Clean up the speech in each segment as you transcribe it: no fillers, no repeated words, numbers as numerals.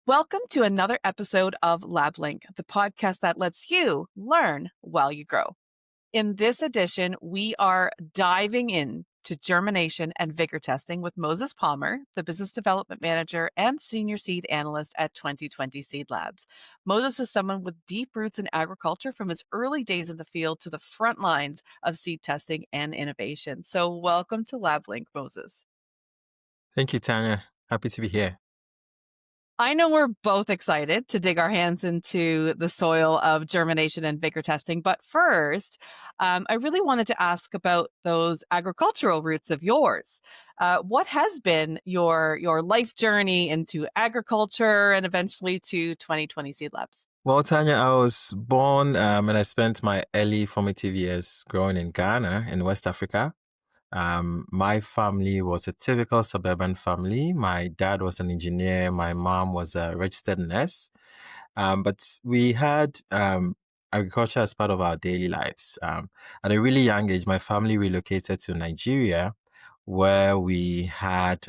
Welcome to another episode of LabLink, the podcast that lets you learn while you grow. In this edition, we are diving in to germination and vigor testing with Moses Palmer, the Business Development Manager and Senior Seed Analyst at 2020 Seed Labs. Moses is someone with deep roots in agriculture from his early days in the field to the front lines of seed testing and innovation. So welcome to LabLink, Moses. Thank you, Tanya. Happy to be here. I know we're both excited to dig our hands into the soil of germination and vigor testing. But first, I really wanted to ask about those agricultural roots of yours. What has been your life journey into agriculture and eventually to 2020 Seed Labs? Well, Tanya, I was born and I spent my early formative years growing in Ghana in West Africa. My family was a typical suburban family. My dad was an engineer. My mom was a registered nurse. But we had agriculture as part of our daily lives. At a really young age, my family relocated to Nigeria, where we had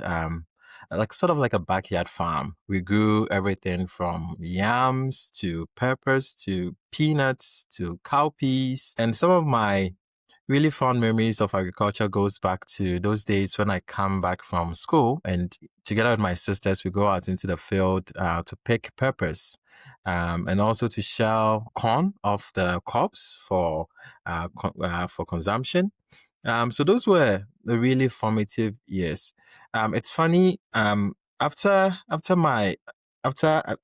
sort of like a backyard farm. We grew everything from yams to peppers to peanuts to cowpeas. And some of my really fond memories of agriculture goes back to those days when I come back from school and together with my sisters, we go out into the field to pick peppers and also to shell corn off the cobs for consumption. So those were the really formative years. It's funny. After I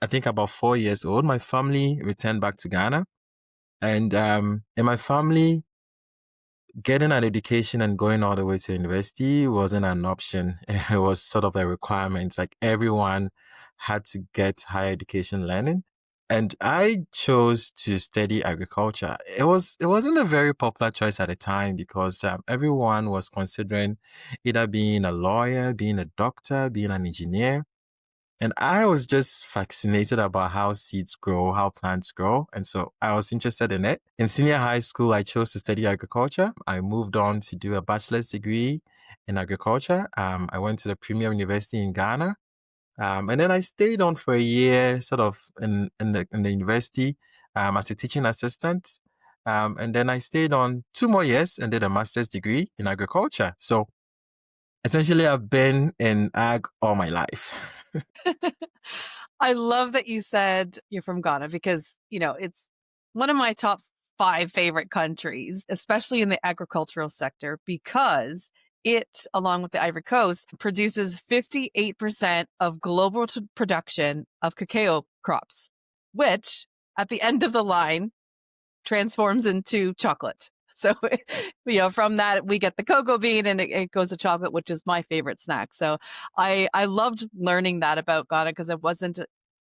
think about 4 years old, my family returned back to Ghana, and in my family, getting an education and going all the way to university wasn't an option. It was sort of a requirement. Like everyone had to get higher education learning. And I chose to study agriculture. It wasn't a very popular choice at the time because everyone was considering either being a lawyer, being a doctor, being an engineer. And I was just fascinated about how seeds grow, how plants grow. And so I was interested in it. In senior high school, I chose to study agriculture. I moved on to do a bachelor's degree in agriculture. I went to the Premier University in Ghana. And then I stayed on for a year, sort of in the university as a teaching assistant. And then I stayed on 2 more years and did a master's degree in agriculture. So essentially, I've been in ag all my life. I love that you said you're from Ghana because, it's one of my top 5 favorite countries, especially in the agricultural sector, because it, along with the Ivory Coast, produces 58% of global production of cacao crops, which at the end of the line transforms into chocolate. So, from that, we get the cocoa bean and it goes to chocolate, which is my favorite snack. So I loved learning that about Ghana because it wasn't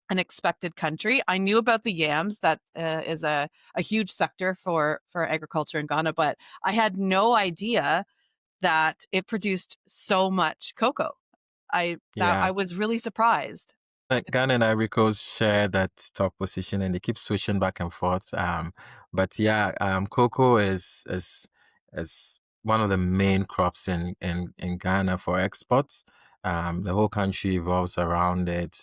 an expected country. I knew about the yams. That is a huge sector for agriculture in Ghana, but I had no idea that it produced so much cocoa. I Yeah. was really surprised. Like Ghana and Ivory Coast share that top position, and they keep switching back and forth. But yeah, cocoa is one of the main crops in Ghana for exports. The whole country revolves around it.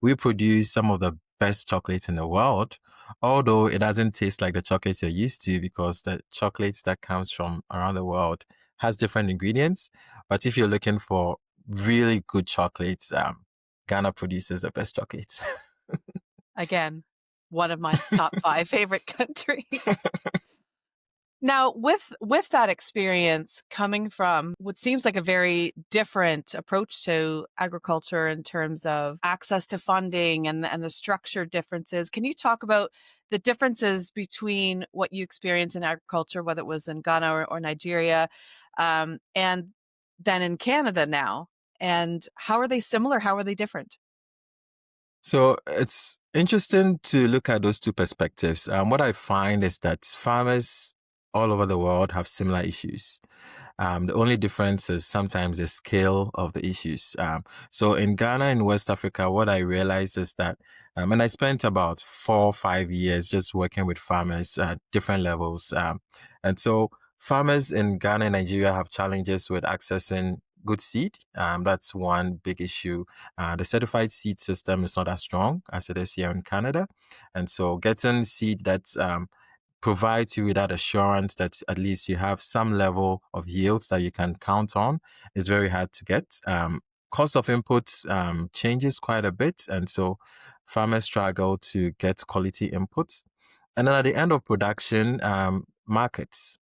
We produce some of the best chocolate in the world, although it doesn't taste like the chocolate you're used to because the chocolate that comes from around the world has different ingredients. But if you're looking for really good chocolates, Ghana produces the best chocolates. Again, one of my top 5 favorite countries. Now, with that experience coming from what seems like a very different approach to agriculture in terms of access to funding and the structure differences, can you talk about the differences between what you experienced in agriculture, whether it was in Ghana or Nigeria, and then in Canada now? And how are they similar? How are they different? So it's interesting to look at those two perspectives. What I find is that farmers all over the world have similar issues. The only difference is sometimes the scale of the issues. So in Ghana and West Africa, what I realized is that, and I spent about 4 or 5 years just working with farmers at different levels. And so farmers in Ghana and Nigeria have challenges with accessing good seed. That's one big issue. The certified seed system is not as strong as it is here in Canada. And so getting seed that provides you with that assurance that at least you have some level of yields that you can count on is very hard to get. Cost of inputs changes quite a bit. And so farmers struggle to get quality inputs. And then at the end of production, markets,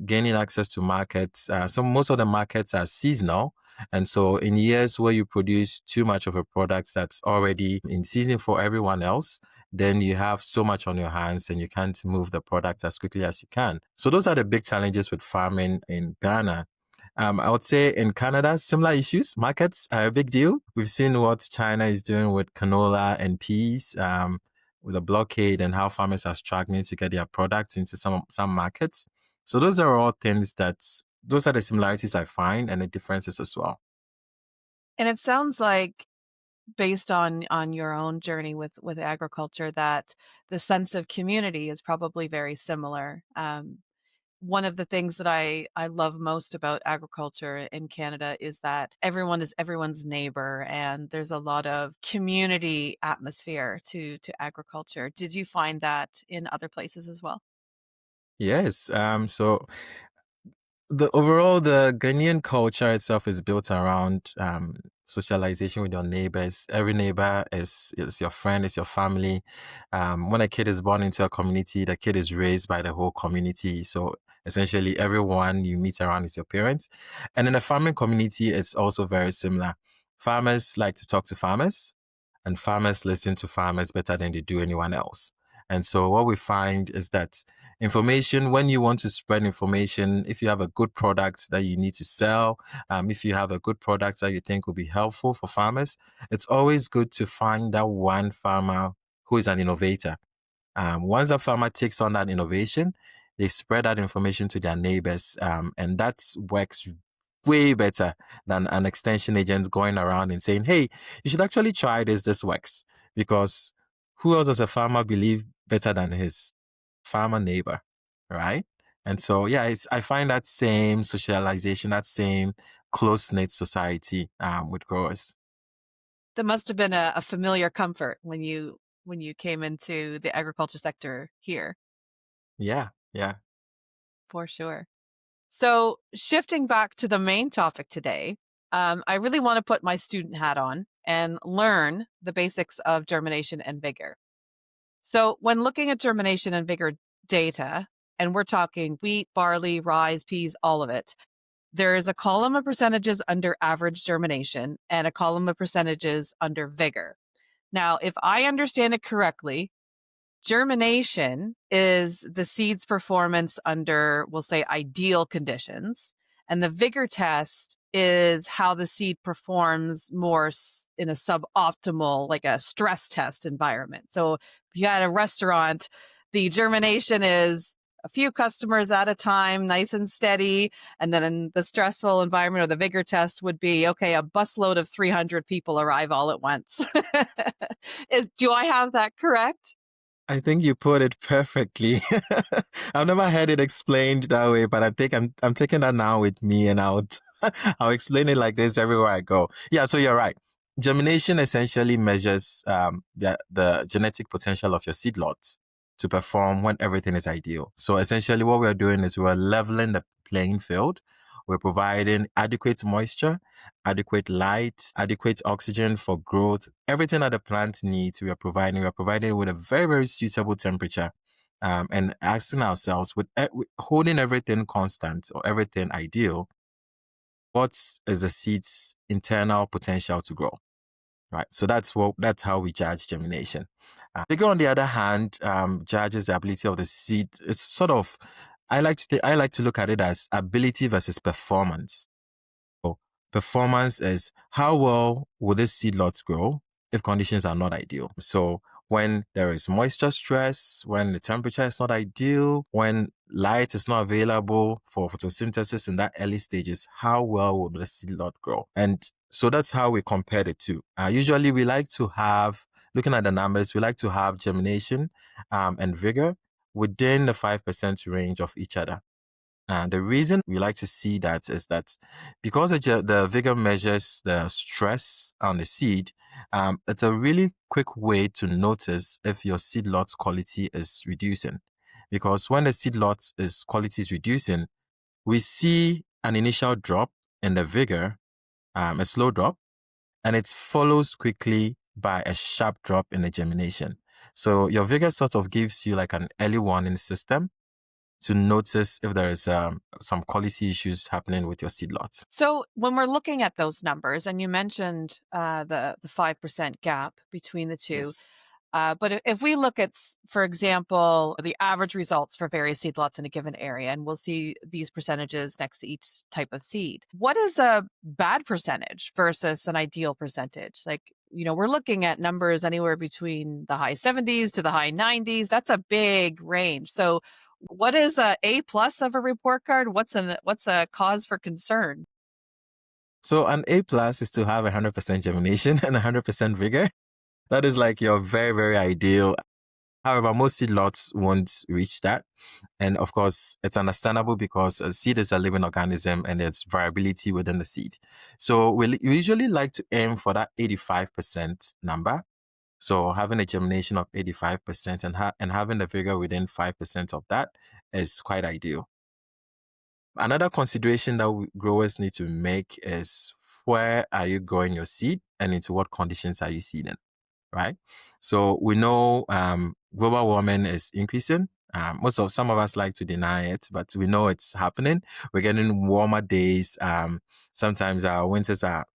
gaining access to markets. So most of the markets are seasonal. And so in years where you produce too much of a product that's already in season for everyone else, then you have so much on your hands and you can't move the product as quickly as you can. So those are the big challenges with farming in Ghana. I would say in Canada, similar issues. Markets are a big deal. We've seen what China is doing with canola and peas, with the blockade and how farmers are struggling to get their products into some markets. So those are all things those are the similarities I find and the differences as well. And it sounds like based on your own journey with agriculture that the sense of community is probably very similar. One of the things that I love most about agriculture in Canada is that everyone is everyone's neighbor and there's a lot of community atmosphere to agriculture. Did you find that in other places as well? Yes. So the Ghanaian culture itself is built around socialization with your neighbors. Every neighbor is your friend, is your family. When a kid is born into a community, the kid is raised by the whole community. So essentially, everyone you meet around is your parents. And in the farming community, it's also very similar. Farmers like to talk to farmers, and farmers listen to farmers better than they do anyone else. And so what we find is that information, when you want to spread information, if you have a good product that you need to sell, if you have a good product that you think will be helpful for farmers, it's always good to find that one farmer who is an innovator. Once a farmer takes on that innovation, they spread that information to their neighbors, and that works way better than an extension agent going around and saying, "Hey, you should actually try this. This works." Because who else does a farmer believe better than his farmer neighbor, right? And so, yeah, I find that same socialization, that same close knit society with growers. That must have been a familiar comfort when you came into the agriculture sector here, Yeah, yeah. for sure. So, shifting back to the main topic today, I really want to put my student hat on and learn the basics of germination and vigor. So, when looking at germination and vigor data, and we're talking wheat, barley, rye, peas, all of it, there is a column of percentages under average germination and a column of percentages under vigor. Now, if I understand it correctly, germination is the seed's performance under, we'll say, ideal conditions. And the vigor test is how the seed performs more in a suboptimal, like a stress test environment. So if you had a restaurant, the germination is a few customers at a time, nice and steady. And then in the stressful environment or the vigor test would be, okay, a busload of 300 people arrive all at once. Do I have that correct? I think you put it perfectly. I've never heard it explained that way, but I think I'm taking that now with me, and I'll explain it like this everywhere I go. Yeah, so you're right. Germination essentially measures the genetic potential of your seedlots to perform when everything is ideal. So essentially, what we're doing is we're leveling the playing field. We're providing adequate moisture, adequate light, adequate oxygen for growth. Everything that the plant needs, we are providing. We are providing with a very, very suitable temperature, and asking ourselves, with holding everything constant or everything ideal, what is the seed's internal potential to grow? Right. So that's how we judge germination. Vigor, on the other hand, judges the ability of the seed. It's sort of, I like to look at it as ability versus performance. So performance is how well will this seed lot grow if conditions are not ideal. So when there is moisture stress, when the temperature is not ideal, when light is not available for photosynthesis in that early stages, how well will the seed lot grow? And so that's how we compare the two. Usually we like to have, looking at the numbers, we like to have germination and vigor within the 5% range of each other. And the reason we like to see that is that because the vigor measures the stress on the seed, it's a really quick way to notice if your seed lot's quality is reducing. Because when the seed lot is quality is reducing, we see an initial drop in the vigor, a slow drop, and it follows quickly by a sharp drop in the germination. So your vigor sort of gives you like an early warning system to notice if there is some quality issues happening with your seed lot. So when we're looking at those numbers, and you mentioned the 5% gap between the two, Yes. but if we look at, for example, the average results for various seed lots in a given area, and we'll see these percentages next to each type of seed, what is a bad percentage versus an ideal percentage? Like, we're looking at numbers anywhere between the high 70s to the high 90s. That's a big range. So what is a plus of a report card? What's a cause for concern? So an A plus is to have 100% germination and 100% vigor. That is like your very, very ideal. However, most seed lots won't reach that. And of course, it's understandable because a seed is a living organism and there's variability within the seed. So we usually like to aim for that 85% number. So having a germination of 85% and having the vigor within 5% of that is quite ideal. Another consideration that growers need to make is where are you growing your seed and into what conditions are you seeding, right? So we know global warming is increasing. Some of us like to deny it, but we know it's happening. We're getting warmer days. Sometimes our winters are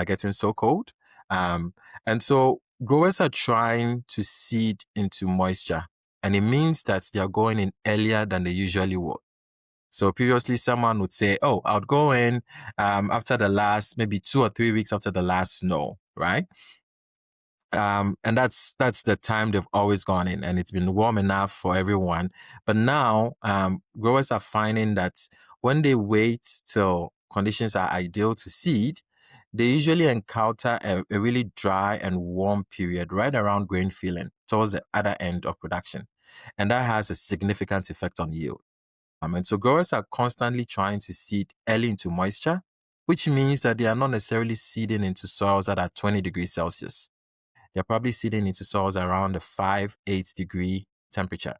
getting so cold. And so growers are trying to seed into moisture, and it means that they are going in earlier than they usually would. So previously, someone would say, "Oh, I'll go in after the last maybe 2 or 3 weeks after the last snow," right? And that's the time they've always gone in, and it's been warm enough for everyone. But now, growers are finding that when they wait till conditions are ideal to seed, they usually encounter a really dry and warm period right around grain filling towards the other end of production, and that has a significant effect on yield. And so growers are constantly trying to seed early into moisture, which means that they are not necessarily seeding into soils that are 20 degrees Celsius. They're probably seeding into soils around the 8 degree temperature.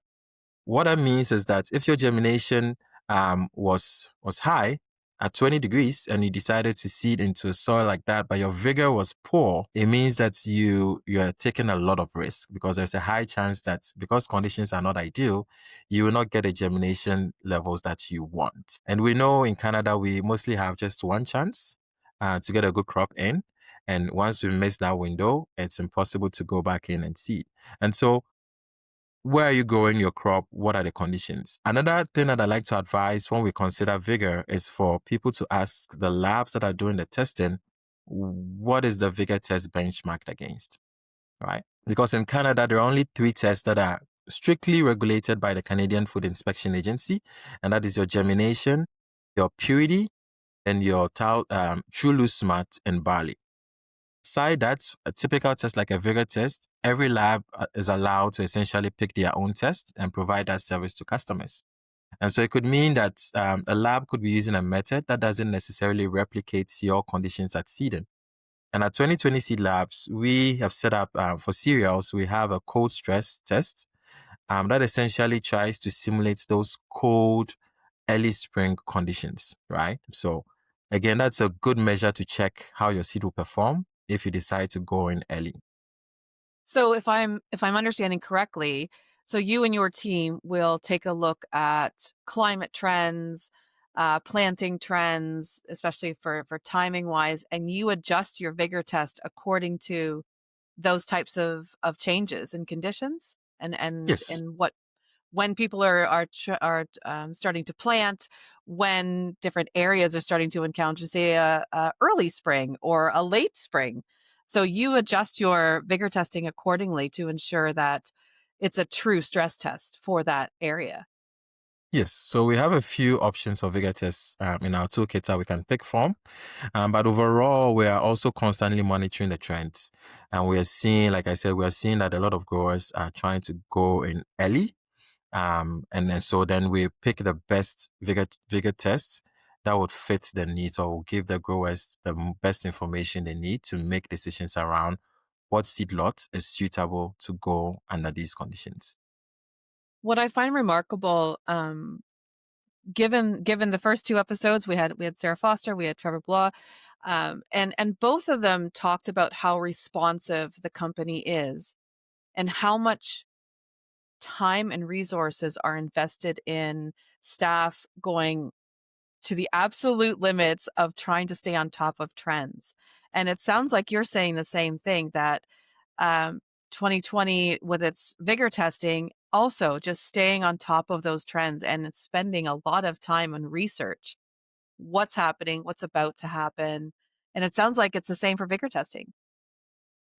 What that means is that if your germination was high at 20 degrees and you decided to seed into a soil like that, but your vigor was poor, it means that you're taking a lot of risk because there's a high chance that because conditions are not ideal, you will not get the germination levels that you want. And we know in Canada, we mostly have just one chance to get a good crop in. And once we miss that window, it's impossible to go back in and seed. And so where are you growing your crop? What are the conditions? Another thing that I like to advise when we consider vigor is for people to ask the labs that are doing the testing, what is the vigor test benchmarked against, right? Because in Canada, there are only 3 tests that are strictly regulated by the Canadian Food Inspection Agency, and that is your germination, your purity, and your true loose smart in barley. Aside that, a typical test like a vigor test, every lab is allowed to essentially pick their own test and provide that service to customers. And so it could mean that a lab could be using a method that doesn't necessarily replicate your conditions at seeding. And at 2020 Seed Labs, we have set up for cereals, we have a cold stress test that essentially tries to simulate those cold early spring conditions, right? So again, that's a good measure to check how your seed will perform if you decide to go in early. So if I'm understanding correctly, so you and your team will take a look at climate trends, planting trends, especially for timing wise, and you adjust your vigor test according to those types of changes and conditions, and Yes. and what when people are starting to plant, when different areas are starting to encounter, say, a early spring or a late spring. So you adjust your vigor testing accordingly to ensure that it's a true stress test for that area. Yes. So we have a few options of vigor tests in our toolkit that we can pick from. But overall, we are also constantly monitoring the trends. And we are seeing, like I said, we are seeing that a lot of growers are trying to go in early. And then so then we pick the best vigor tests that would fit the needs or will give the growers the best information they need to make decisions around what seed lot is suitable to go under these conditions. What I find remarkable, given the first two episodes, we had Sarah Foster, we had Trevor Blah, and both of them talked about how responsive the company is and how much time and resources are invested in staff going to the absolute limits of trying to stay on top of trends. And it sounds like you're saying the same thing, that um, 2020 with its vigor testing, also just staying on top of those trends and spending a lot of time on research. What's happening, what's about to happen. And it sounds like it's the same for vigor testing.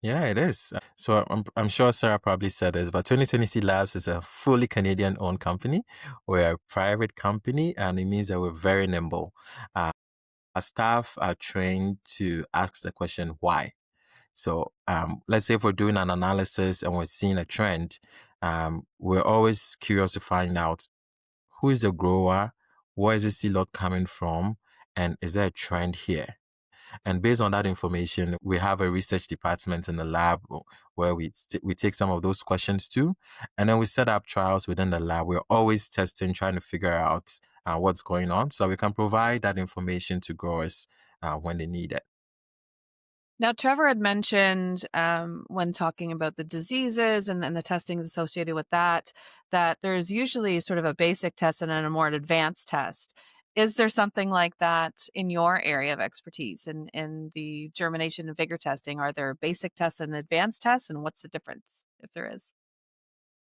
Yeah, it is. So I'm sure Sarah probably said this, but 2020 Labs is a fully Canadian owned company. We're a private company, and it means that we're very nimble. Our staff are trained to ask the question, why? So let's say if we're doing an analysis and we're seeing a trend, we're always curious to find out who is the grower, where is the seed lot coming from, and is there a trend here? And based on that information, we have a research department in the lab where we take some of those questions too, and then we set up trials within the lab. We're always testing, trying to figure out what's going on, so that we can provide that information to growers when they need it. Now, Trevor had mentioned when talking about the diseases and the testing associated with that, that there's usually sort of a basic test and then a more advanced test. Is there something like that in your area of expertise in the germination and vigor testing? Are there basic tests and advanced tests? And what's the difference, if there is?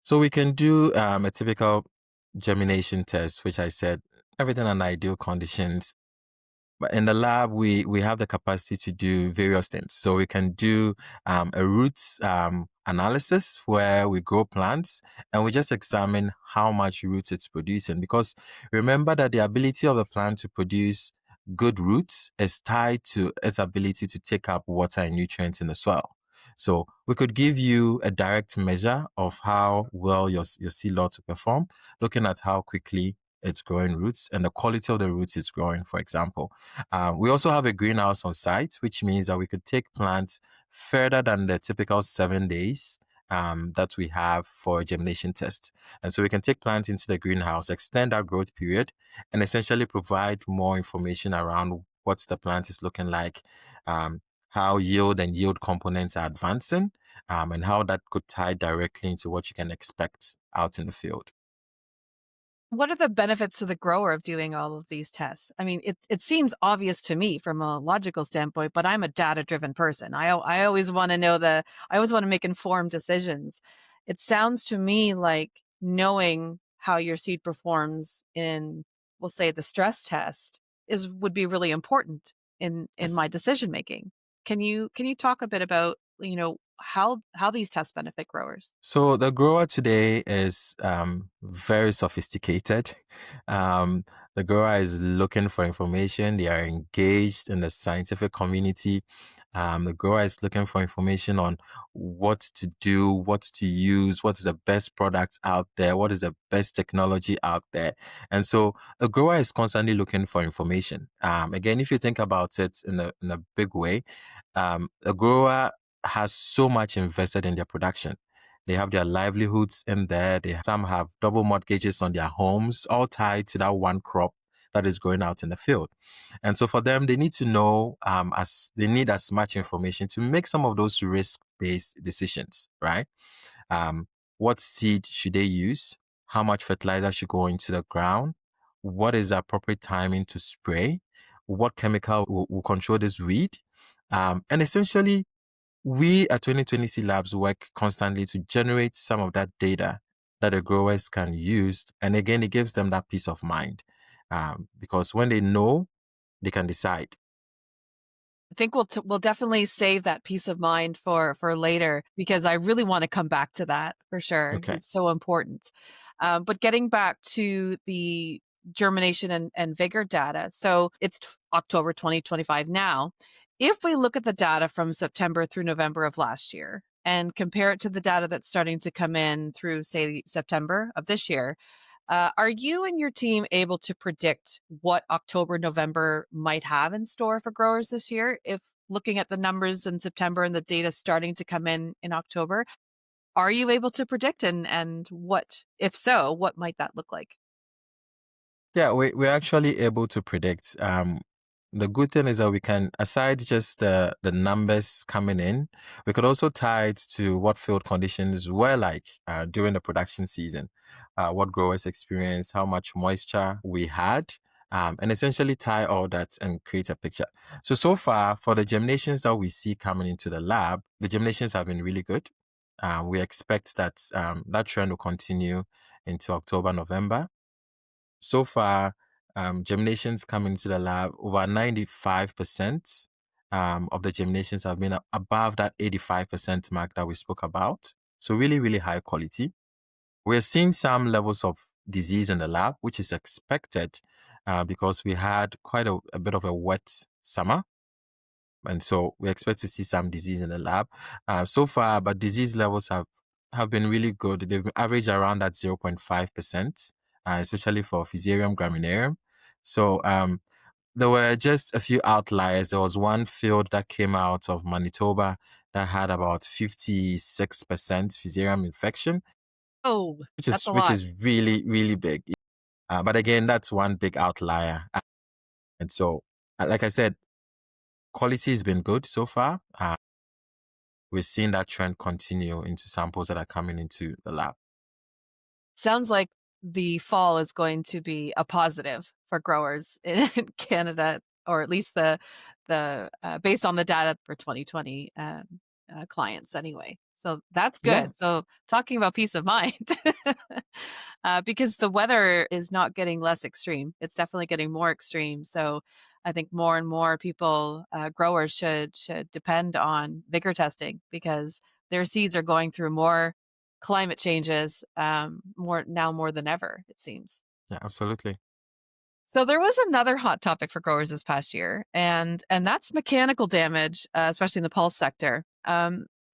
So we can do a typical germination test, which I said everything under ideal conditions. But in the lab, we have the capacity to do various things. So we can do a roots analysis where we grow plants and we just examine how much roots it's producing. Because remember that the ability of the plant to produce good roots is tied to its ability to take up water and nutrients in the soil. So we could give you a direct measure of how well your seed lot will perform, looking at how quickly it's growing roots and the quality of the roots it's growing, for example. We also have a greenhouse on site, which means that we could take plants further than the typical 7 days that we have for a germination test. And so we can take plants into the greenhouse, extend our growth period, and essentially provide more information around what the plant is looking like, how yield and yield components are advancing, and how that could tie directly into what you can expect out in the field. What are the benefits to the grower of doing all of these tests? I mean, it seems obvious to me from a logical standpoint, but I'm a data-driven person. I always want to know I always want to make informed decisions. It sounds to me like knowing how your seed performs in, we'll say, the stress test would be really important in Yes. my decision making. Can you talk a bit about, how these tests benefit growers? So the grower today is very sophisticated. Um, the grower is looking for information. They are engaged in the scientific community. The grower is looking for information on what to do, what to use, what is the best product out there, what is the best technology out there. And so the grower is constantly looking for information. Again, if you think about it in a big way, a grower has so much invested in their production. They have their livelihoods in there. Some have double mortgages on their homes, all tied to that one crop that is growing out in the field. And so for them, they need to know, as they need as much information to make some of those risk-based decisions, right? Um, what seed should they use? How much fertilizer should go into the ground? What is the appropriate timing to spray? What chemical will control this weed? And essentially, we at 2020 Labs work constantly to generate some of that data that the growers can use. And again, it gives them that peace of mind because when they know, they can decide. I think we'll definitely save that peace of mind for later, because I really want to come back to that for sure. Okay. It's so important. But getting back to the germination and vigor data, so it's October 2025 now. If we look at the data from September through November of last year, and compare it to the data that's starting to come in through, say, September of this year, are you and your team able to predict what October, November might have in store for growers this year? If looking at the numbers in September and the data starting to come in October, are you able to predict, and what, if so, what might that look like? Yeah, we're actually able to predict. The good thing is that we can, aside just the numbers coming in, we could also tie it to what field conditions were like during the production season, what growers experienced, how much moisture we had, and essentially tie all that and create a picture. So far, for the germinations that we see coming into the lab, the germinations have been really good. We expect that that trend will continue into October, November. So far, germinations coming into the lab, over 95% of the germinations have been above that 85% mark that we spoke about. So really, really high quality. We're seeing some levels of disease in the lab, which is expected because we had quite a bit of a wet summer. And so we expect to see some disease in the lab. So far, but disease levels have been really good. They've been averaged around that 0.5%, especially for Fusarium graminearum. So there were just a few outliers. There was one field that came out of Manitoba that had about 56% Fusarium infection, Oh, that's a which lot. is really, really big. But again, that's one big outlier. And so, like I said, quality has been good so far. We're seeing that trend continue into samples that are coming into the lab. Sounds like the fall is going to be a positive for growers in Canada, or at least the based on the data for 2020 clients anyway. So that's Yeah, good. So talking about peace of mind, because the weather is not getting less extreme; it's definitely getting more extreme. So I think more and more people, growers, should depend on vigor testing because their seeds are going through more climate changes, more than ever, it seems. yeah, absolutely. So there was another hot topic for growers this past year, and that's mechanical damage, especially in the pulse sector.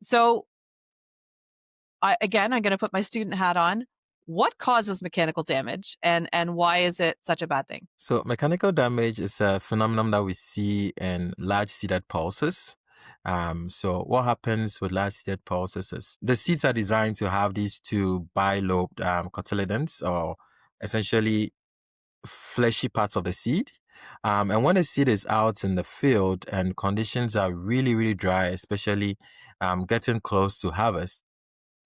So I'm going to put my student hat on. What causes mechanical damage, and why is it such a bad thing? So mechanical damage is a phenomenon that we see in large seeded pulses. So what happens with large seeded pulses is the seeds are designed to have these two bilobed cotyledons, or essentially fleshy parts of the seed. And when the seed is out in the field and conditions are really, really dry, especially getting close to harvest,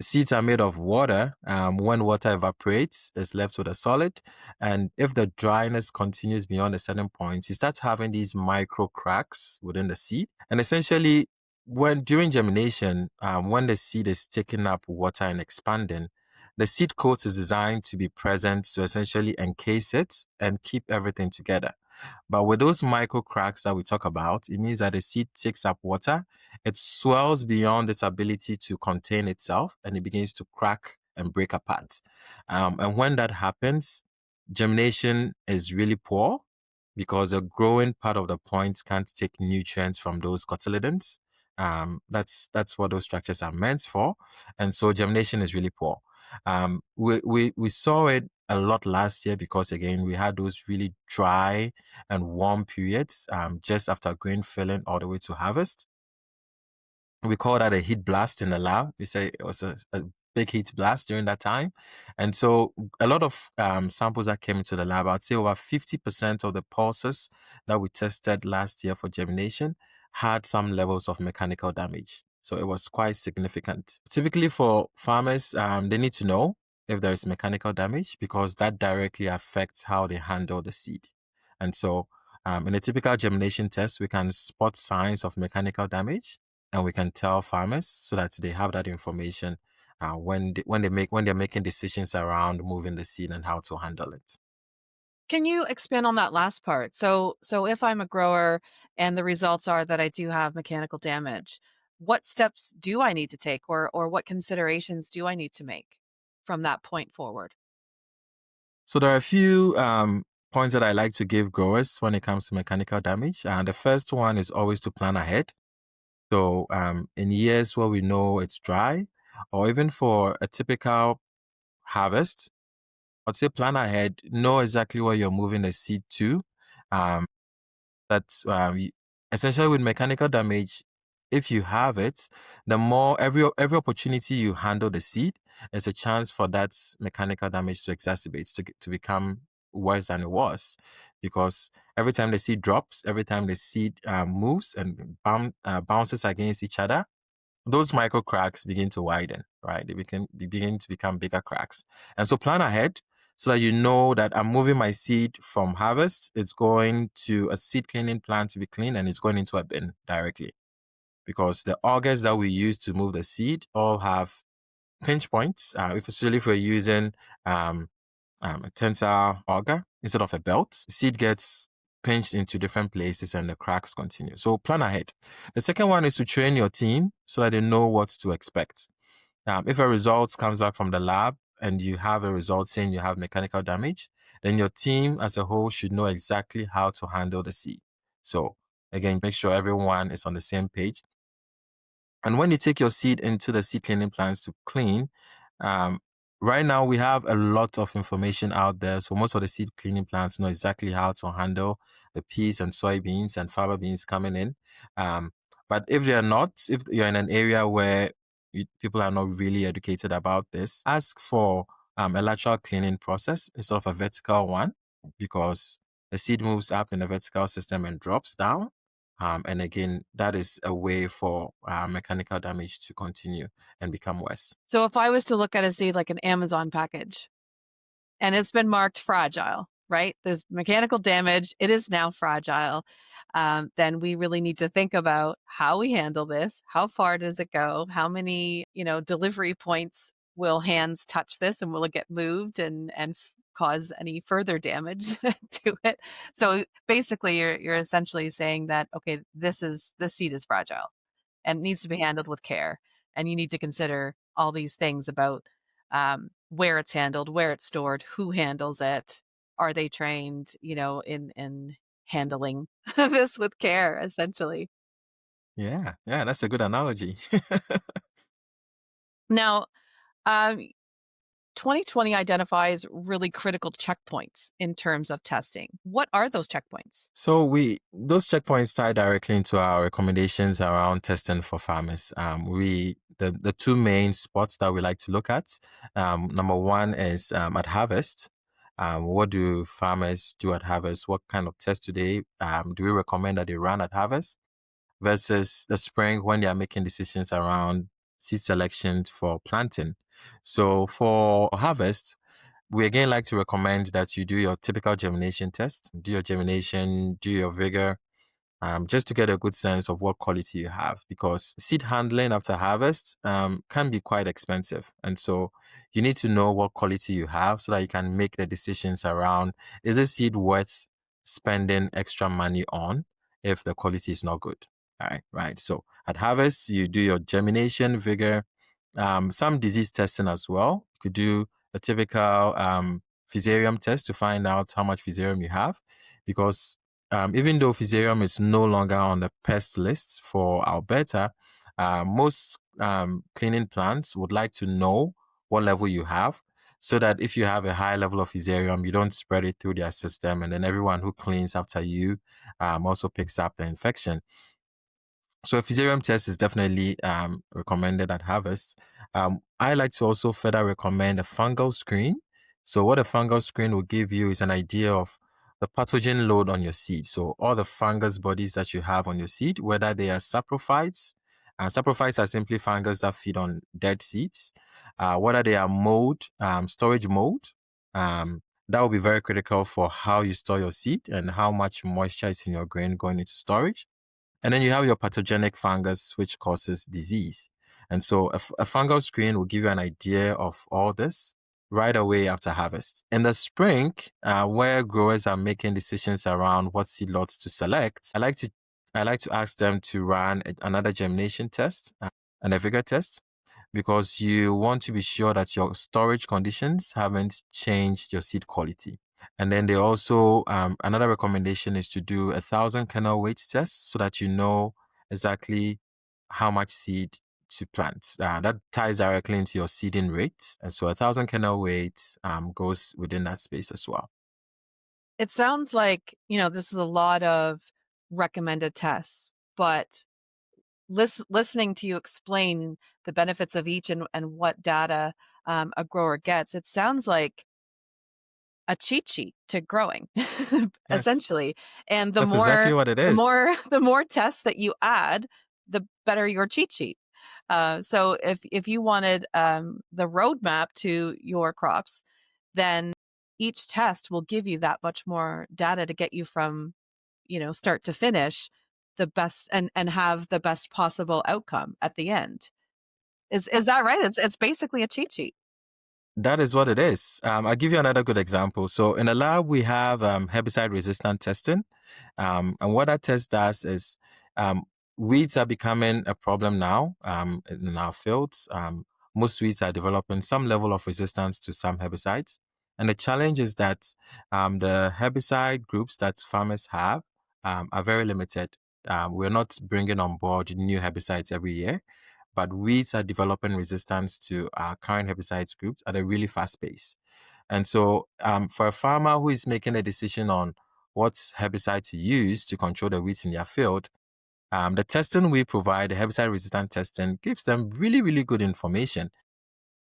seeds are made of water. When water evaporates, it's left with a solid. And if the dryness continues beyond a certain point, you start having these micro cracks within the seed. And essentially, when during germination, when the seed is taking up water and expanding, the seed coat is designed to be present to essentially encase it and keep everything together. But with those micro cracks that we talk about, it means that the seed takes up water, it swells beyond its ability to contain itself, and it begins to crack and break apart. And when that happens, germination is really poor because the growing part of the point can't take nutrients from those cotyledons. That's what those structures are meant for, and so germination is really poor. We saw it a lot last year because again we had those really dry and warm periods just after grain filling all the way to harvest. We call that a heat blast in the lab. We say it was a big heat blast during that time. And so a lot of samples that came into the lab, I'd say over 50% of the pulses that we tested last year for germination had some levels of mechanical damage. So it was quite significant. Typically for farmers, they need to know if there is mechanical damage because that directly affects how they handle the seed. And so in a typical germination test, we can spot signs of mechanical damage and we can tell farmers so that they have that information when they're making decisions around moving the seed and how to handle it. Can you expand on that last part? So if I'm a grower and the results are that I do have mechanical damage, what steps do I need to take, or what considerations do I need to make from that point forward? So there are a few points that I like to give growers when it comes to mechanical damage. And the first one is always to plan ahead. So in years where we know it's dry, or even for a typical harvest, I'd say plan ahead, know exactly where you're moving the seed to. Um, that's essentially with mechanical damage. If you have it, the more every opportunity you handle the seed, is a chance for that mechanical damage to exacerbate, to become worse than it was, because every time the seed drops, every time the seed moves and bounces against each other, those micro cracks begin to widen, right? They begin to become bigger cracks. And so plan ahead so that you know that I'm moving my seed from harvest. It's going to a seed cleaning plant to be cleaned, and it's going into a bin directly, because the augers that we use to move the seed all have pinch points. Especially if we're using um, a tensile auger instead of a belt, seed gets pinched into different places and the cracks continue. So plan ahead. The second one is to train your team so that they know what to expect. If a result comes back from the lab and you have a result saying you have mechanical damage, then your team as a whole should know exactly how to handle the seed. So again, make sure everyone is on the same page. And when you take your seed into the seed cleaning plants to clean, um, right now we have a lot of information out there. So most of the seed cleaning plants know exactly how to handle the peas and soybeans and fava beans coming in. But if they are not, if you're in an area where people are not really educated about this, ask for a lateral cleaning process instead of a vertical one, because the seed moves up in a vertical system and drops down. And again, that is a way for mechanical damage to continue and become worse. So if I was to look at a seed like an Amazon package and it's been marked fragile, right? There's mechanical damage. It is now fragile. Then we really need to think about how we handle this. How far does it go? How many, delivery points will hands touch this, and will it get moved and cause any further damage to it? So basically, you're essentially saying that, okay, this seed is fragile and needs to be handled with care, and you need to consider all these things about where it's handled, where it's stored, who handles it, are they trained, in handling this with care, essentially. Yeah, yeah, that's a good analogy. Now, um, 2020 identifies really critical checkpoints in terms of testing. What are those checkpoints? So those checkpoints tie directly into our recommendations around testing for farmers. The two main spots that we like to look at. Number one is at harvest. What do farmers do at harvest? What kind of test do we recommend that they run at harvest versus the spring when they are making decisions around seed selection for planting? So for harvest, we again like to recommend that you do your typical germination test, do your germination, do your vigor, just to get a good sense of what quality you have, because seed handling after harvest can be quite expensive. And so you need to know what quality you have so that you can make the decisions around, is this seed worth spending extra money on if the quality is not good? All right, right. So at harvest, you do your germination, vigor, some disease testing as well. You could do a typical fusarium test to find out how much fusarium you have, because even though fusarium is no longer on the pest lists for Alberta, most cleaning plants would like to know what level you have, so that if you have a high level of fusarium, you don't spread it through their system, and then everyone who cleans after you also picks up the infection. So a fusarium test is definitely recommended at harvest. I like to also further recommend a fungal screen. So what a fungal screen will give you is an idea of the pathogen load on your seed. So all the fungus bodies that you have on your seed, whether they are saprophytes, and saprophytes are simply fungus that feed on dead seeds, whether they are mold, storage mold, that will be very critical for how you store your seed and how much moisture is in your grain going into storage. And then you have your pathogenic fungus, which causes disease. And so a fungal screen will give you an idea of all this right away after harvest. In the spring, where growers are making decisions around what seed lots to select, I like to ask them to run another germination test and a vigor test, because you want to be sure that your storage conditions haven't changed your seed quality. And then they also, another recommendation is to do 1,000 kernel weight test so that you know exactly how much seed to plant. That ties directly into your seeding rate. And so 1,000 kernel weight goes within that space as well. It sounds like, this is a lot of recommended tests, but listening to you explain the benefits of each and what data a grower gets, it sounds like a cheat sheet to growing, Yes, essentially. And the that's exactly more what it the is. more the more tests that you add, the better your cheat sheet. So if you wanted the roadmap to your crops, then each test will give you that much more data to get you from start to finish the best and have the best possible outcome at the end. Is that right? It's basically a cheat sheet. That is what it is. I'll give you another good example. So in the lab, we have herbicide resistant testing. And what that test does is um, weeds are becoming a problem now in our fields. Most weeds are developing some level of resistance to some herbicides. And the challenge is that the herbicide groups that farmers have are very limited. We're not bringing on board new herbicides every year, but weeds are developing resistance to our current herbicides groups at a really fast pace. And so, for a farmer who is making a decision on what herbicide to use to control the weeds in their field, the testing we provide, the herbicide resistant testing, gives them really, really good information.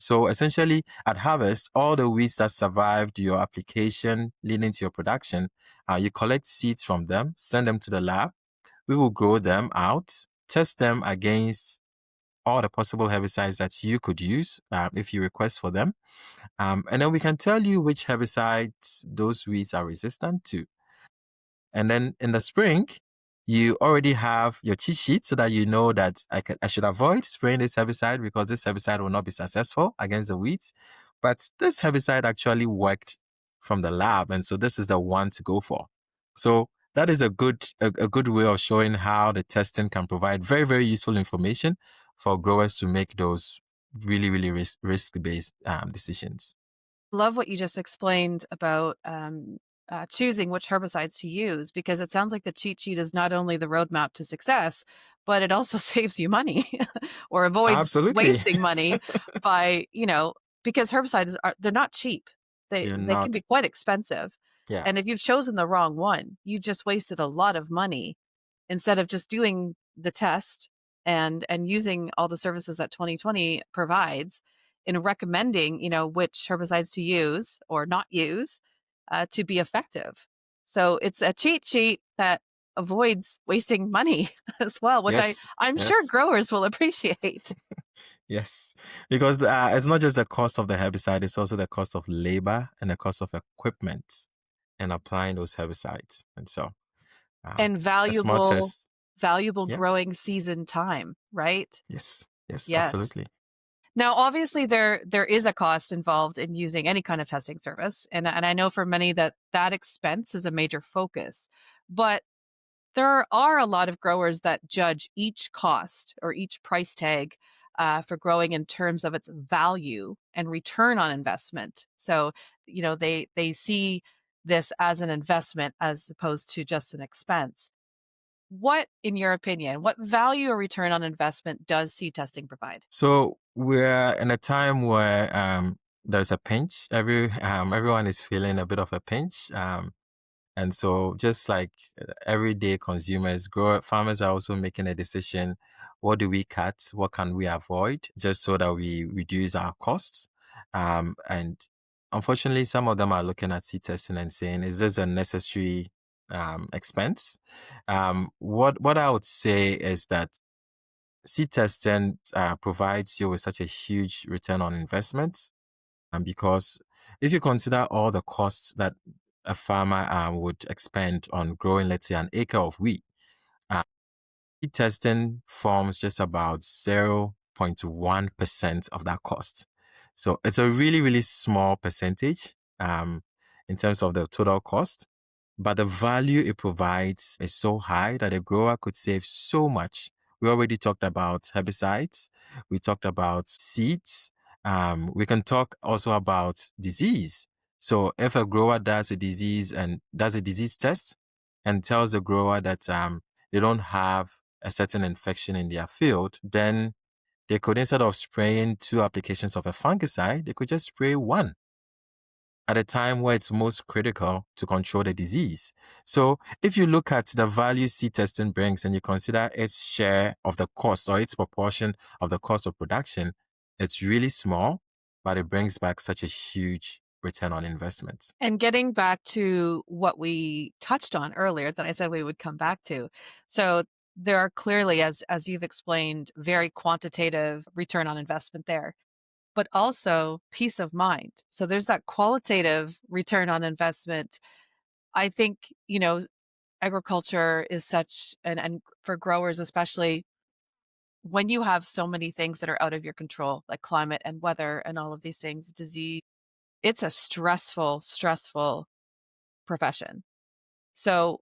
So essentially, at harvest, all the weeds that survived your application leading to your production, you collect seeds from them, send them to the lab. We will grow them out, test them against all the possible herbicides that you could use if you request for them. And then we can tell you which herbicides those weeds are resistant to. And then in the spring, you already have your cheat sheet so that you know that I should avoid spraying this herbicide because this herbicide will not be successful against the weeds. But this herbicide actually worked from the lab. And so this is the one to go for. So that is a good way of showing how the testing can provide very, very useful information for growers to make those really, really risk-based decisions. Love what you just explained about choosing which herbicides to use, because it sounds like the cheat sheet is not only the roadmap to success, but it also saves you money or avoids Absolutely. wasting money by, because herbicides they're not cheap. They You're they can not, be quite expensive. yeah. And if you've chosen the wrong one, you just wasted a lot of money instead of just doing the test and using all the services that 2020 provides in recommending, which herbicides to use or not use to be effective. So it's a cheat sheet that avoids wasting money as well, which Yes, I'm sure yes, growers will appreciate. yes. Because it's not just the cost of the herbicide, it's also the cost of labor and the cost of equipment in applying those herbicides. And so And a small valuable test. valuable Yeah, growing season time, right? yes, yes, Yes. absolutely. Now, obviously, there is a cost involved in using any kind of testing service, and I know for many that expense is a major focus. But there are a lot of growers that judge each cost or each price tag for growing in terms of its value and return on investment. So, they see this as an investment as opposed to just an expense. What, in your opinion, what value or return on investment does seed testing provide? So we're in a time where there's a pinch. Everyone is feeling a bit of a pinch. And so just like everyday consumers, farmers are also making a decision. What do we cut? What can we avoid just so that we reduce our costs? And unfortunately, some of them are looking at seed testing and saying, is this a necessary expense? What I would say is that seed testing provides you with such a huge return on investment. And because if you consider all the costs that a farmer would expend on growing, let's say, an acre of wheat, uh, seed testing forms just about 0.1% of that cost. So it's a really, really small percentage in terms of the total cost. But the value it provides is so high that a grower could save so much. We already talked about herbicides. We talked about seeds. We can talk also about disease. So if a grower does a disease and does a disease test and tells the grower that they don't have a certain infection in their field, then they could, instead of spraying 2 applications of a fungicide, they could just spray one at a time where it's most critical to control the disease. So if you look at the value seed testing brings and you consider its share of the cost or its proportion of the cost of production, it's really small, but it brings back such a huge return on investment. And getting back to what we touched on earlier that I said we would come back to. So there are clearly, as you've explained, very quantitative return on investment there, but also peace of mind. So there's that qualitative return on investment. I think, agriculture is such, and for growers especially, when you have so many things that are out of your control, like climate and weather and all of these things, disease, it's a stressful profession. So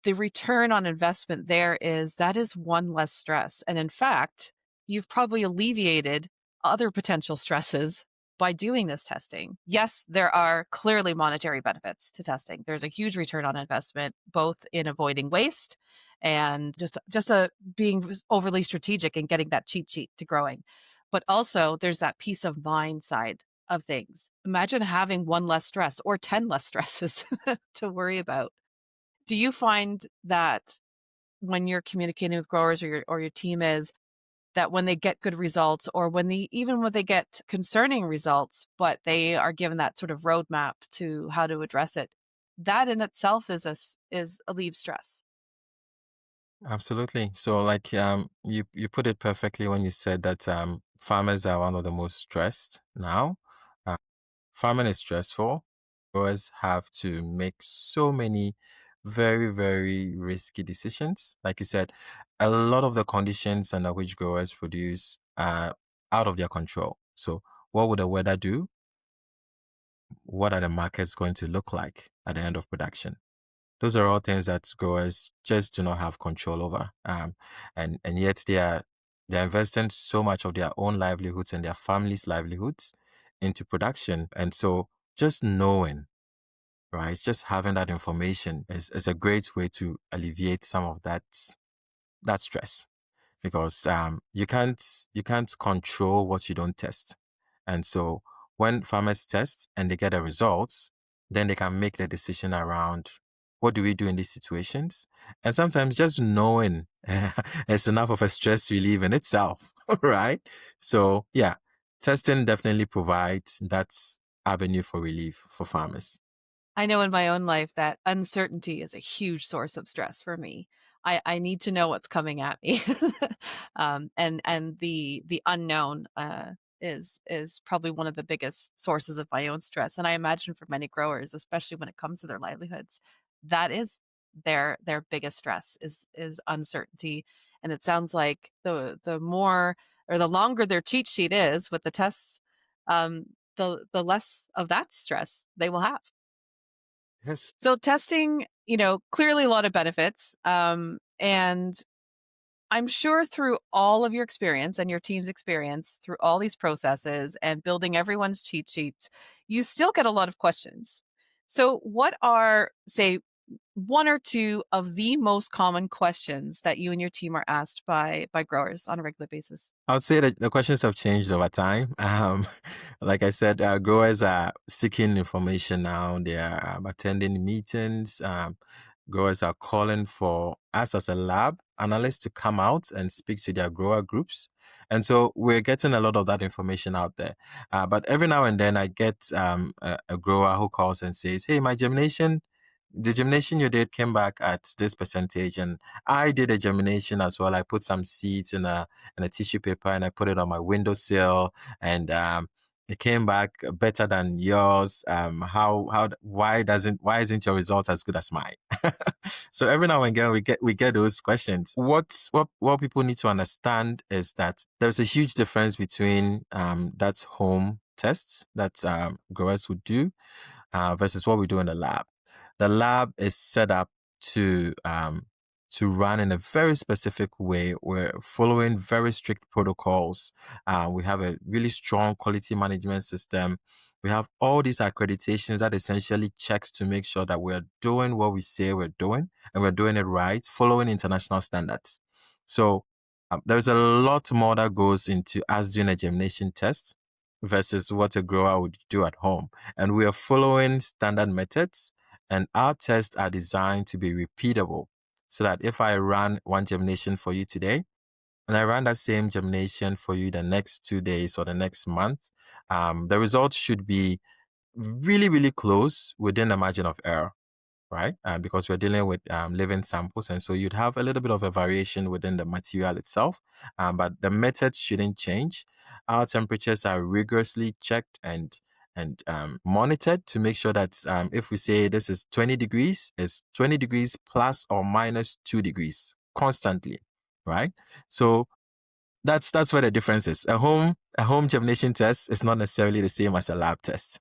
the return on investment there is that is one less stress. And in fact, you've probably alleviated other potential stresses by doing this testing. Yes, there are clearly monetary benefits to testing. There's a huge return on investment, both in avoiding waste and just being overly strategic and getting that cheat sheet to growing. But also there's that peace of mind side of things. Imagine having one less stress or 10 less stresses to worry about. Do you find that when you're communicating with growers, or your team is, that when they get good results, or even when they get concerning results, but they are given that sort of roadmap to how to address it, that in itself is alleviates stress? Absolutely. So like you put it perfectly when you said that farmers are one of the most stressed now. Uh, Farming is stressful. Growers have to make so many very, very risky decisions. Like you said, a lot of the conditions under which growers produce are out of their control. So what would the weather do? What are the markets going to look like at the end of production? Those are all things that growers just do not have control over. And yet they're investing so much of their own livelihoods and their families' livelihoods into production. And so just knowing, right, just having that information is a great way to alleviate some of that stress, because you can't control what you don't test. And so when farmers test and they get the results, then they can make the decision around what do we do in these situations. And sometimes just knowing it's enough of a stress relief in itself, right? So yeah, testing definitely provides that avenue for relief for farmers. I know in my own life that uncertainty is a huge source of stress for me. I need to know what's coming at me, and the unknown is probably one of the biggest sources of my own stress. And I imagine for many growers, especially when it comes to their livelihoods, that is their biggest stress is uncertainty. And it sounds like the more or the longer their cheat sheet is with the tests, um, the less of that stress they will have. Yes. So testing, clearly a lot of benefits. And I'm sure through all of your experience and your team's experience through all these processes and building everyone's cheat sheets, you still get a lot of questions. So what are, say, one or two of the most common questions that you and your team are asked by growers on a regular basis? I would say that the questions have changed over time. Like I said, growers are seeking information now. They are attending meetings. Growers are calling for us as a lab analyst to come out and speak to their grower groups. And so we're getting a lot of that information out there. But every now and then I get a grower who calls and says, hey, the germination you did came back at this percentage, and I did a germination as well. I put some seeds in a tissue paper and I put it on my windowsill, and it came back better than yours. Why isn't your result as good as mine? So every now and again we get those questions. What people need to understand is that there's a huge difference between that's home tests that growers would do versus what we do in the lab. The lab is set up to run in a very specific way. We're following very strict protocols. We have a really strong quality management system. We have all these accreditations that essentially checks to make sure that we're doing what we say we're doing and we're doing it right, following international standards. So there's a lot more that goes into us doing a germination test versus what a grower would do at home. And we are following standard methods, and our tests are designed to be repeatable so that if I run one germination for you today, and I run that same germination for you the next 2 days or the next month, the results should be really, really close within the margin of error, right? Because we're dealing with living samples. And so you'd have a little bit of a variation within the material itself, but the methods shouldn't change. Our temperatures are rigorously checked and monitored to make sure that if we say this is 20 degrees, it's 20 degrees plus or minus 2 degrees constantly, right? So that's where the difference is. A home germination test is not necessarily the same as a lab test.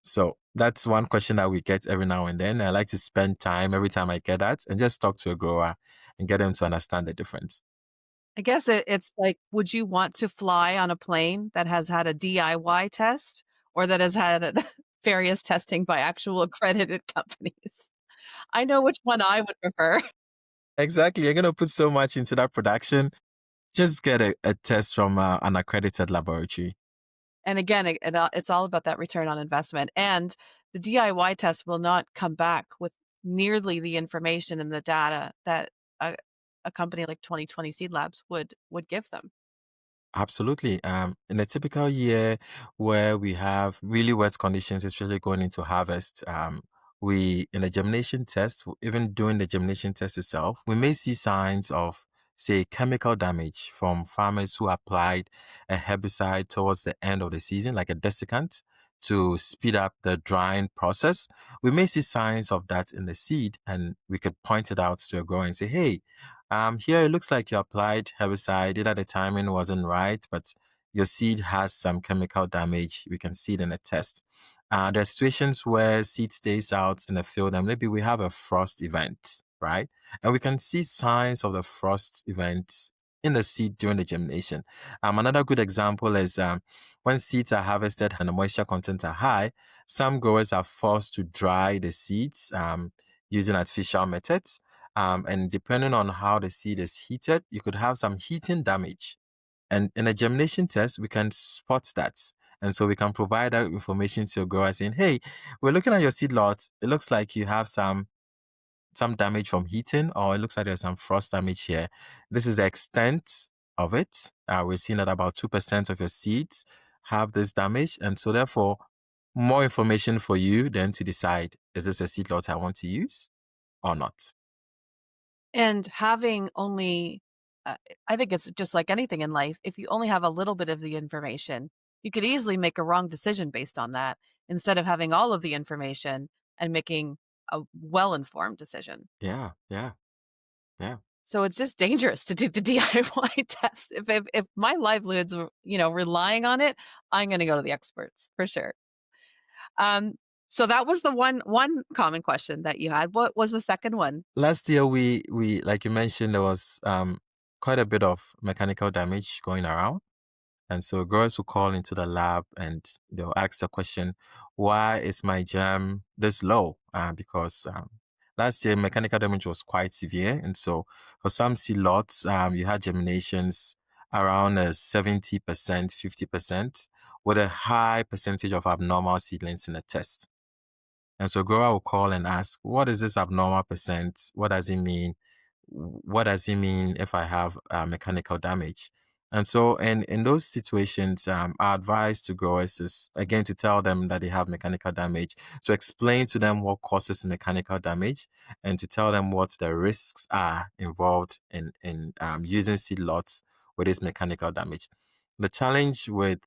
So that's one question that we get every now and then. I like to spend time every time I get that and just talk to a grower and get them to understand the difference. I guess it's like, would you want to fly on a plane that has had a DIY test or that has had various testing by actual accredited companies? I know which one I would prefer. Exactly. You're gonna put so much into that production. Just get a test from an accredited laboratory. And again, it's all about that return on investment. And the DIY test will not come back with nearly the information and the data that a company like 2020 Seed Labs would give them. Absolutely. In a typical year where we have really wet conditions, especially going into harvest, we in the germination test, even doing the germination test itself, we may see signs of, say, chemical damage from farmers who applied a herbicide towards the end of the season, like a desiccant, to speed up the drying process. We may see signs of that in the seed, and we could point it out to a grower and say, "Hey, here it looks like you applied herbicide, either the timing wasn't right, but your seed has some chemical damage. We can see it in a test." There are situations where seed stays out in the field and maybe we have a frost event, right? And we can see signs of the frost event in the seed during the germination. Another good example is when seeds are harvested and the moisture content are high, some growers are forced to dry the seeds using artificial methods, and depending on how the seed is heated, you could have some heating damage. And in a germination test, we can spot that. And so we can provide that information to your grower saying, "Hey, we're looking at your seed lot. It looks like you have some damage from heating, or it looks like there's some frost damage here. This is the extent of it. We're seeing that about 2% of your seeds have this damage. And so therefore, more information for you then to decide, is this a seed lot I want to use or not?" And having only, I think it's just like anything in life. If you only have a little bit of the information, you could easily make a wrong decision based on that instead of having all of the information and making a well informed decision. Yeah, yeah, yeah. So it's just dangerous to do the DIY test. If my livelihoods are, relying on it, I'm going to go to the experts for sure. Um, so that was the one common question that you had. What was the second one? Last year, we like you mentioned, there was quite a bit of mechanical damage going around. And so girls will call into the lab and they'll ask the question, why is my germ this low? Because last year mechanical damage was quite severe. And so for some seed lots, you had germinations around 70%, 50%, with a high percentage of abnormal seedlings in the test. And so grower will call and ask, what is this abnormal percent? What does it mean? What does it mean if I have mechanical damage? And so in those situations, our advice to growers is again to tell them that they have mechanical damage, to explain to them what causes mechanical damage, and to tell them what the risks are involved in using seed lots with this mechanical damage. The challenge with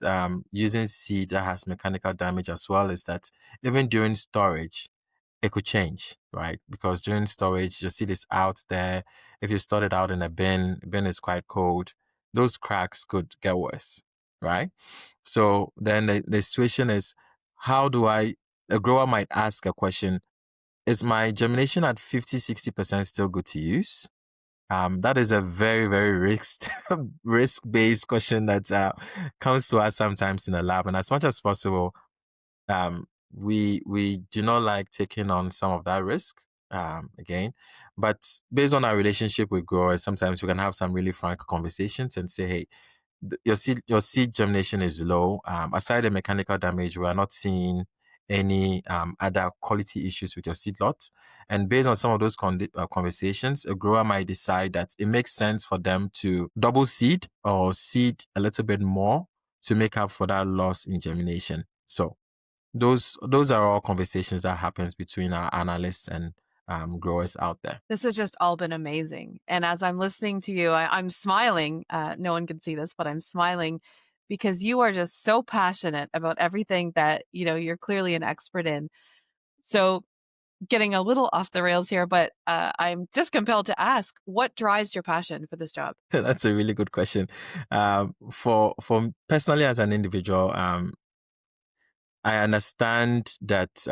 using seed that has mechanical damage as well is that even during storage, it could change, right? Because during storage, your seed is out there. If you store it out in a bin is quite cold, those cracks could get worse, right? So then the situation is, how do a grower might ask a question, is my germination at 50, 60% still good to use? That is a very, very risk-based question that comes to us sometimes in the lab. And as much as possible, we do not like taking on some of that risk. again. But based on our relationship with growers, sometimes we can have some really frank conversations and say, hey, your seed germination is low. Aside the mechanical damage, we are not seeing any other quality issues with your seed lot. And based on some of those conversations, a grower might decide that it makes sense for them to double seed or seed a little bit more to make up for that loss in germination. So those are all conversations that happens between our analysts and growers out there. This has just all been amazing. And as I'm listening to you, I'm smiling. No one can see this, but I'm smiling because you are just so passionate about everything that, you're clearly an expert in. So getting a little off the rails here, but I'm just compelled to ask, what drives your passion for this job? That's a really good question. For personally as an individual, I understand that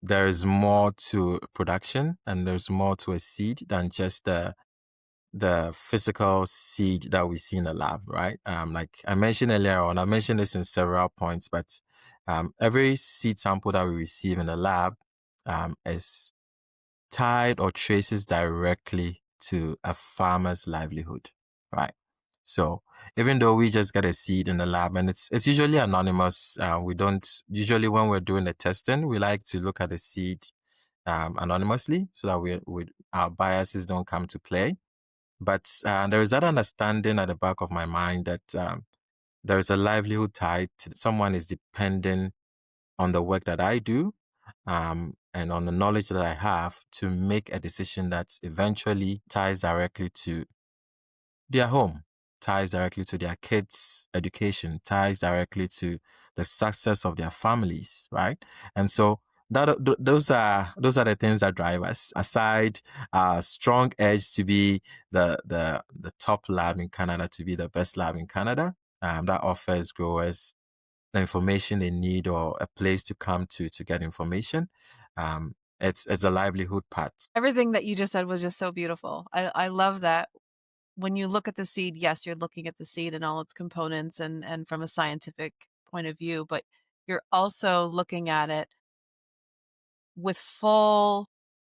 there is more to production and there's more to a seed than just the physical seed that we see in the lab, right? Like I mentioned earlier on, I mentioned this in several points, but every seed sample that we receive in the lab is tied or traces directly to a farmer's livelihood, right? So even though we just get a seed in the lab and it's usually anonymous, we don't usually when we're doing the testing, we like to look at the seed anonymously so that our biases don't come to play. But there is that understanding at the back of my mind that there is a livelihood tied to someone is depending on the work that I do and on the knowledge that I have to make a decision that eventually ties directly to their home, ties directly to their kids' education, ties directly to the success of their families, right? And so those are the things that drive us. Aside strong edge to be the top lab in Canada, to be the best lab in Canada, that offers growers the information they need or a place to come to get information. It's a livelihood part. Everything that you just said was just so beautiful. I love that. When you look at the seed, yes, you're looking at the seed and all its components and from a scientific point of view, but you're also looking at it with full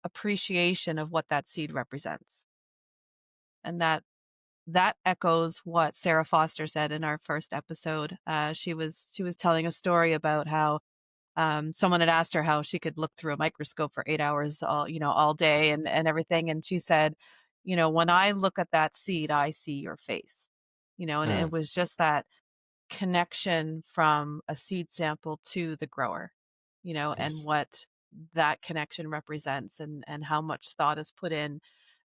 appreciation of what that seed represents. And that echoes what Sarah Foster said in our first episode. She was telling a story about how someone had asked her how she could look through a microscope for 8 hours all day and everything. And she said, when I look at that seed, I see your face, and it Mm, was just that connection from a seed sample to the grower, and yes. what that connection represents and how much thought is put in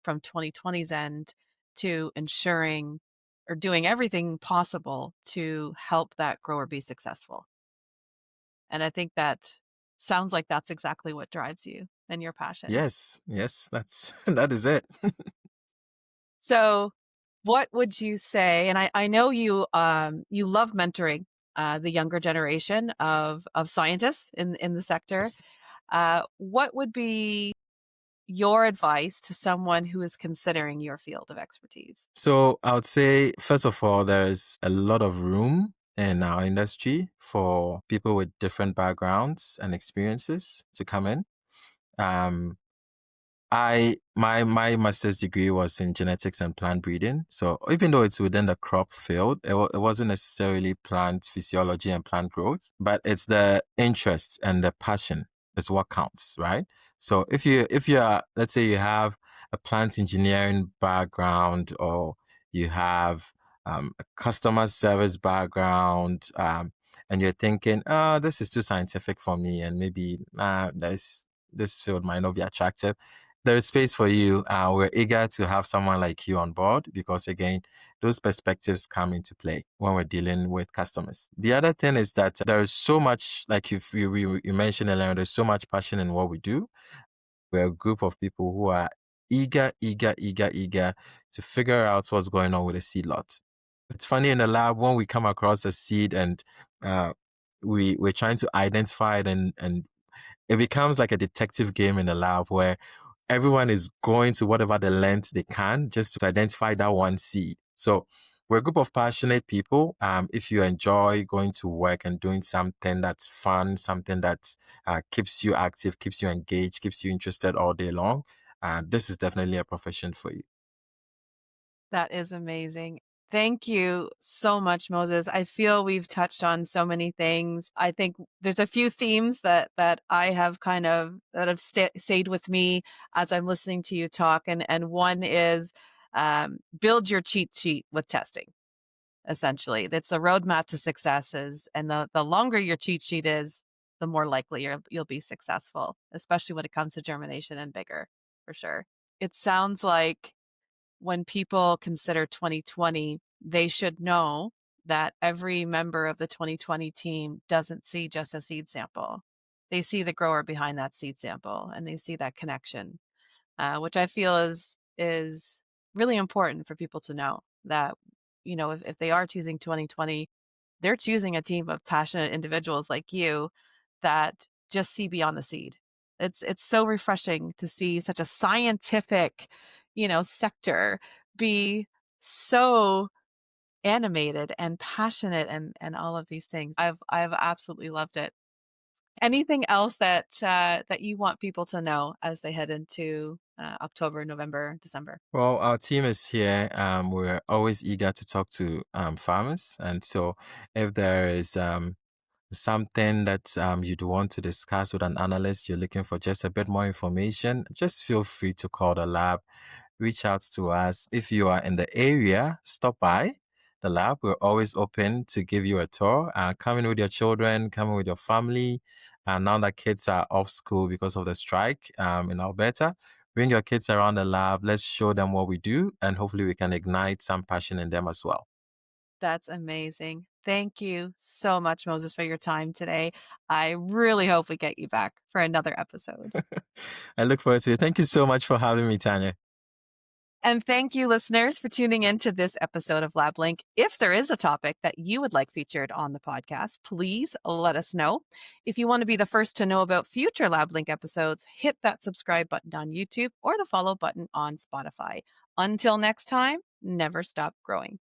from 2020's end to ensuring or doing everything possible to help that grower be successful. And I think that sounds like that's exactly what drives you and your passion. Yes, that's that is it. So what would you say, and I know you love mentoring the younger generation of scientists in the sector. Yes. What would be your advice to someone who is considering your field of expertise? So I would say, first of all, there's a lot of room in our industry for people with different backgrounds and experiences to come in. Um, my master's degree was in genetics and plant breeding. So even though it's within the crop field, it wasn't necessarily plant physiology and plant growth, but it's the interest and the passion is what counts, right? So if you are, let's say you have a plant engineering background or you have a customer service background, and you're thinking, oh, this is too scientific for me, and maybe this field might not be attractive, there is space for you. We're eager to have someone like you on board because, again, those perspectives come into play when we're dealing with customers. The other thing is that there is so much, like you mentioned earlier, there's so much passion in what we do. We're a group of people who are eager to figure out what's going on with the seed lot. It's funny in the lab when we come across a seed and uh, we're trying to identify it and it becomes like a detective game in the lab where everyone is going to whatever the length they can just to identify that one seed. So we're a group of passionate people. If you enjoy going to work and doing something that's fun, something that keeps you active, keeps you engaged, keeps you interested all day long, this is definitely a profession for you. That is amazing. Thank you so much, Moses. I feel we've touched on so many things. I think there's a few themes that I have kind of that have stayed with me as I'm listening to you talk, and one is build your cheat sheet with testing. Essentially, that's a roadmap to successes, and the longer your cheat sheet is, the more likely you'll be successful, especially when it comes to germination and vigor, for sure. It sounds like when people consider 2020, they should know that every member of the 2020 team doesn't see just a seed sample. They see the grower behind that seed sample and they see that connection, which I feel is really important for people to know that, if they are choosing 2020, they're choosing a team of passionate individuals like you that just see beyond the seed. It's so refreshing to see such a scientific, sector be so animated and passionate and all of these things. I've absolutely loved it. Anything else that you want people to know as they head into October, November, December? Well, our team is here. We're always eager to talk to farmers. And so if there is something that you'd want to discuss with an analyst, you're looking for just a bit more information, just feel free to call the lab, reach out to us. If you are in the area, stop by the lab. We're always open to give you a tour. Come in with your children, come in with your family. And now that kids are off school because of the strike in Alberta, bring your kids around the lab. Let's show them what we do, and hopefully we can ignite some passion in them as well. That's amazing. Thank you so much, Moses, for your time today. I really hope we get you back for another episode. I look forward to it. Thank you so much for having me, Tanya. And thank you, listeners, for tuning in to this episode of LabLink. If there is a topic that you would like featured on the podcast, please let us know. If you want to be the first to know about future LabLink episodes, hit that subscribe button on YouTube or the follow button on Spotify. Until next time, never stop growing.